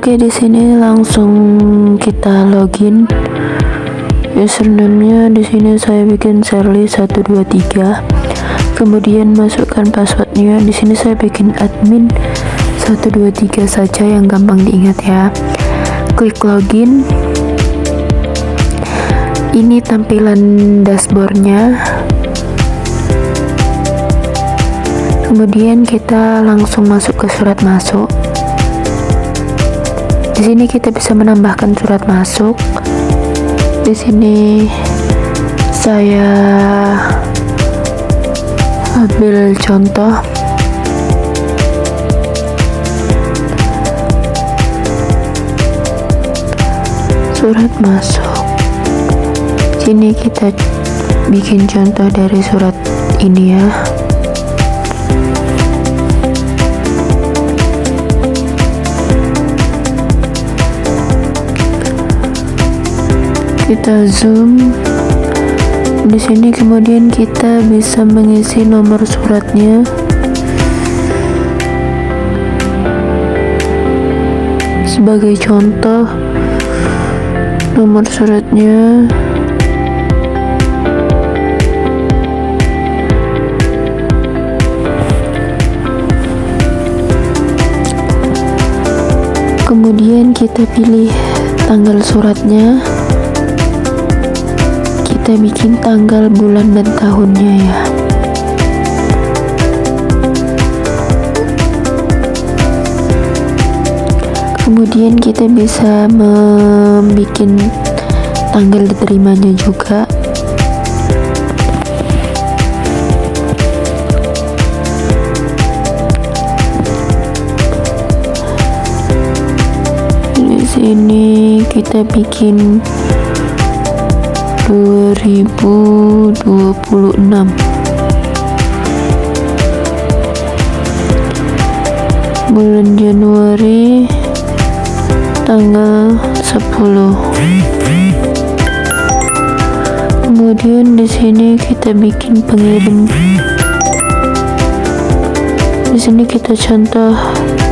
Oke, di sini langsung kita login. Username-nya di sini saya bikin Sherly123. Kemudian masukkan passwordnya. Di sini saya bikin admin 123 saja yang gampang diingat ya. Klik login. Ini tampilan dashboardnya. Kemudian kita langsung masuk ke surat masuk. Di sini kita bisa menambahkan surat masuk. Di sini saya ambil contoh. Surat masuk. Sini kita bikin contoh dari surat ini ya. Kita zoom. Di sini kemudian kita bisa mengisi nomor suratnya. Sebagai contoh, nomor suratnya kemudian kita pilih tanggal suratnya. Kita bikin tanggal, bulan, dan tahunnya ya. Kemudian kita bisa membuat tanggal diterimanya juga. Di sini kita bikin 2026. Bulan Januari tanggal 10. Kemudian di sini kita bikin pengirim. Di sini kita contoh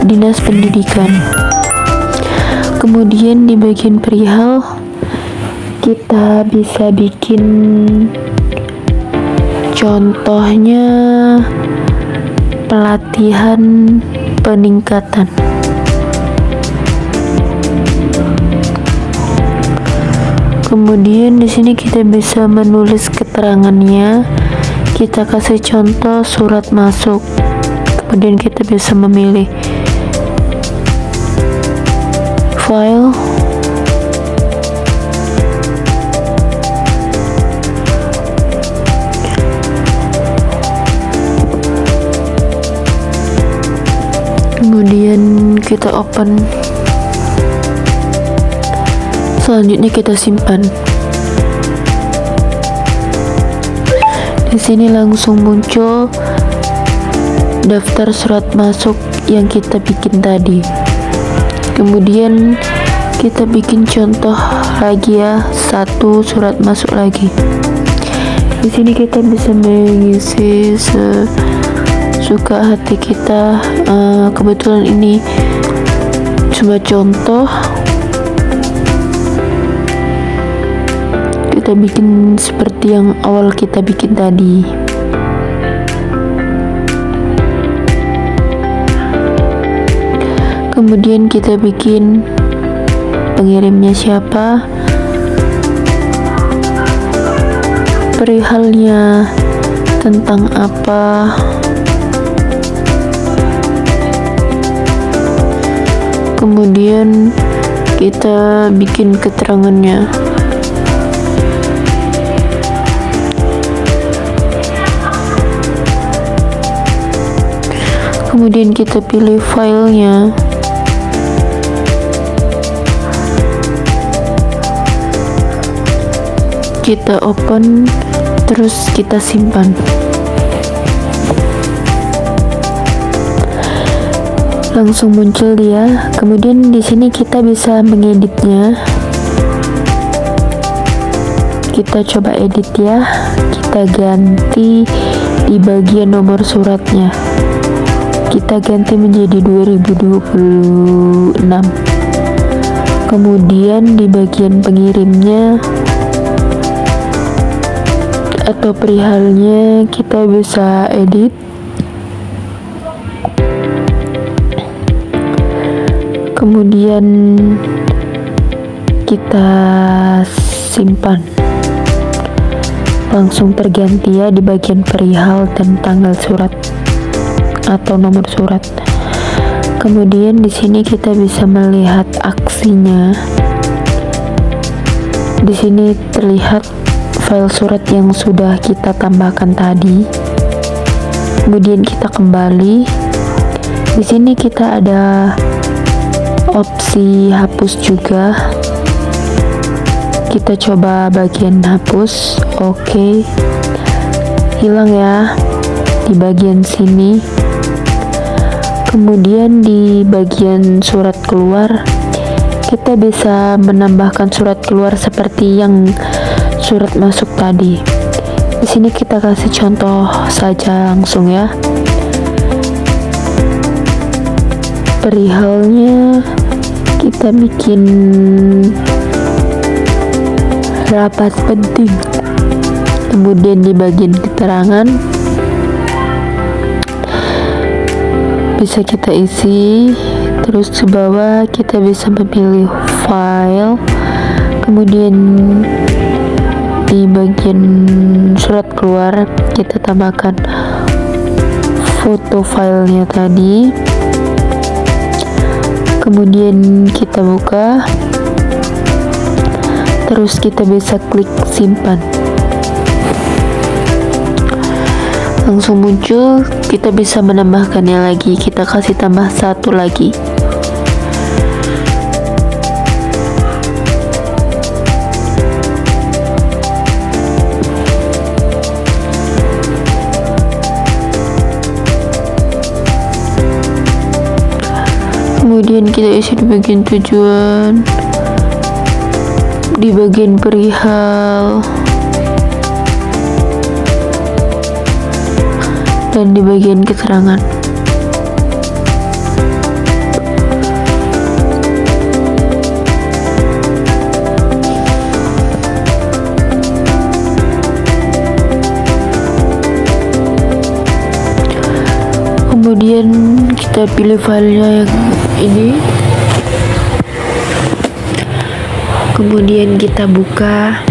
Dinas Pendidikan. Kemudian di bagian perihal kita bisa bikin contohnya pelatihan peningkatan. Kemudian di sini kita bisa menulis keterangannya. Kita kasih contoh surat masuk. Kemudian kita bisa memilih file. Kemudian kita open. Selanjutnya kita simpan. Di sini langsung muncul daftar surat masuk yang kita bikin tadi. Kemudian kita bikin contoh lagi ya, satu surat masuk lagi. Di sini kita bisa mengisi sesuka hati kita. Kebetulan ini cuma contoh. Kita bikin seperti yang awal kita bikin tadi. Kemudian kita bikin pengirimnya siapa, perihalnya tentang apa, kemudian kita bikin keterangannya. Kemudian kita pilih filenya. Kita open, terus kita simpan. Langsung muncul dia. Kemudian di sini kita bisa mengeditnya. Kita coba edit ya. Kita ganti di bagian nomor suratnya. Kita ganti menjadi 2026. Kemudian di bagian pengirimnya atau perihalnya kita bisa edit. Kemudian kita simpan. Langsung terganti ya di bagian perihal dan tanggal surat atau nomor surat. Kemudian di sini kita bisa melihat aksinya. Di sini terlihat file surat yang sudah kita tambahkan tadi. Kemudian kita kembali. Di sini kita ada opsi hapus juga. Kita coba bagian hapus. Oke. Hilang ya di bagian sini. Kemudian di bagian surat keluar kita bisa menambahkan surat keluar seperti yang surat masuk tadi. Di sini kita kasih contoh saja langsung ya. Perihalnya kita bikin rapat penting. Kemudian di bagian keterangan bisa kita isi. Terus ke bawah kita bisa memilih file. Kemudian di bagian surat keluar kita tambahkan foto filenya tadi. Kemudian kita buka. Terus kita bisa klik simpan. Langsung muncul. Kita bisa menambahkannya lagi. Kita kasih tambah satu lagi. Kemudian kita isi di bagian tujuan, di bagian perihal, dan di bagian keterangan. Kemudian kita pilih filenya yang ini. Kemudian kita buka.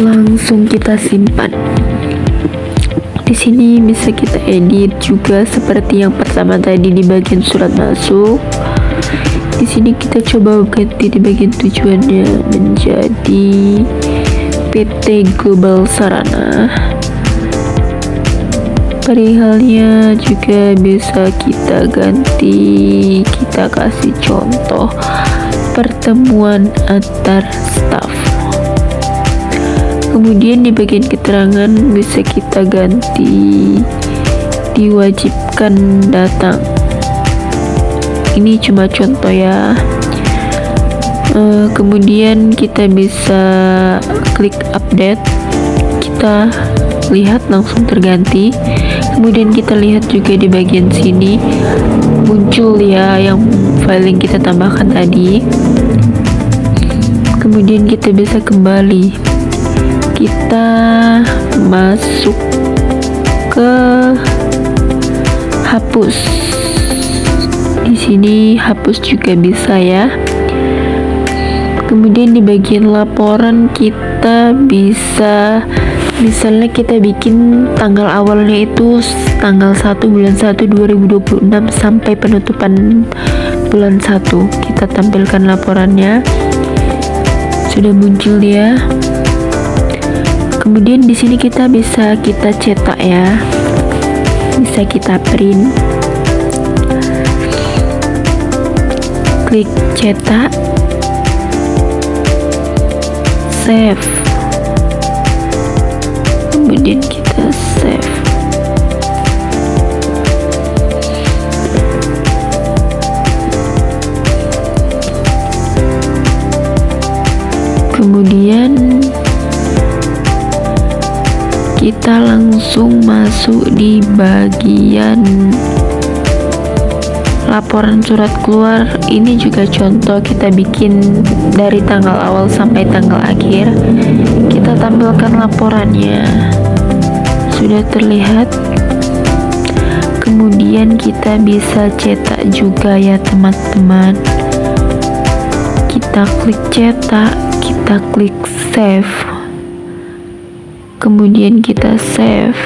Langsung kita simpan. Di sini bisa kita edit juga seperti yang pertama tadi di bagian surat masuk. Di sini kita coba ganti di bagian tujuannya menjadi PT Global Sarana. Perihalnya juga bisa kita ganti. Kita kasih contoh pertemuan antar staf. Kemudian di bagian keterangan bisa kita ganti diwajibkan datang. Ini cuma contoh ya. Kemudian kita bisa klik update. Kita lihat langsung terganti. Kemudian kita lihat juga di bagian sini muncul ya yang file yang kita tambahkan tadi. Kemudian kita bisa kembali. Kita masuk ke hapus. Di sini hapus juga bisa ya. Kemudian di bagian laporan kita bisa, misalnya kita bikin tanggal awalnya itu tanggal 1 bulan 1 2026 sampai penutupan bulan 1. Kita tampilkan laporannya. Sudah muncul ya. Kemudian di sini kita bisa kita cetak ya. Bisa kita print. Klik cetak. Save. Kemudian kita save. Kemudian kita langsung masuk di bagian laporan surat keluar ini juga contoh kita bikin dari tanggal awal sampai tanggal akhir. Kita tampilkan laporannya, sudah terlihat. Kemudian kita bisa cetak juga ya teman-teman. Kita klik cetak, kita klik save, kemudian kita save.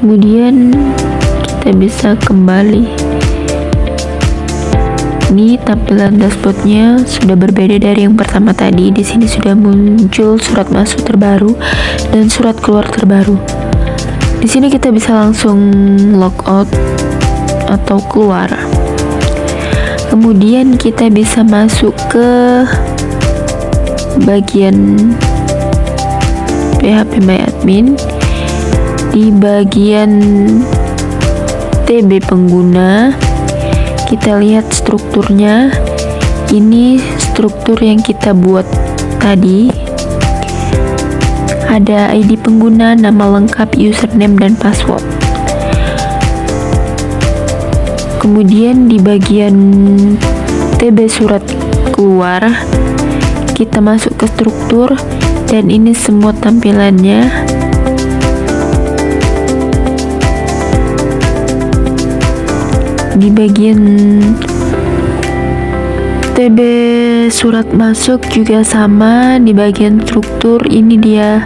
Kemudian kita bisa kembali. Ini tampilan dashboardnya sudah berbeda dari yang pertama tadi. Di sini sudah muncul surat masuk terbaru dan surat keluar terbaru. Di sini kita bisa langsung logout atau keluar. Kemudian kita bisa masuk ke bagian PHP My Admin. Di bagian TB pengguna, kita lihat strukturnya. Ini struktur yang kita buat tadi. Ada ID pengguna, nama lengkap, username, dan password. Kemudian di bagian TB surat keluar, kita masuk ke struktur, dan ini semua tampilannya. Di bagian TB surat masuk juga sama. Di bagian struktur ini dia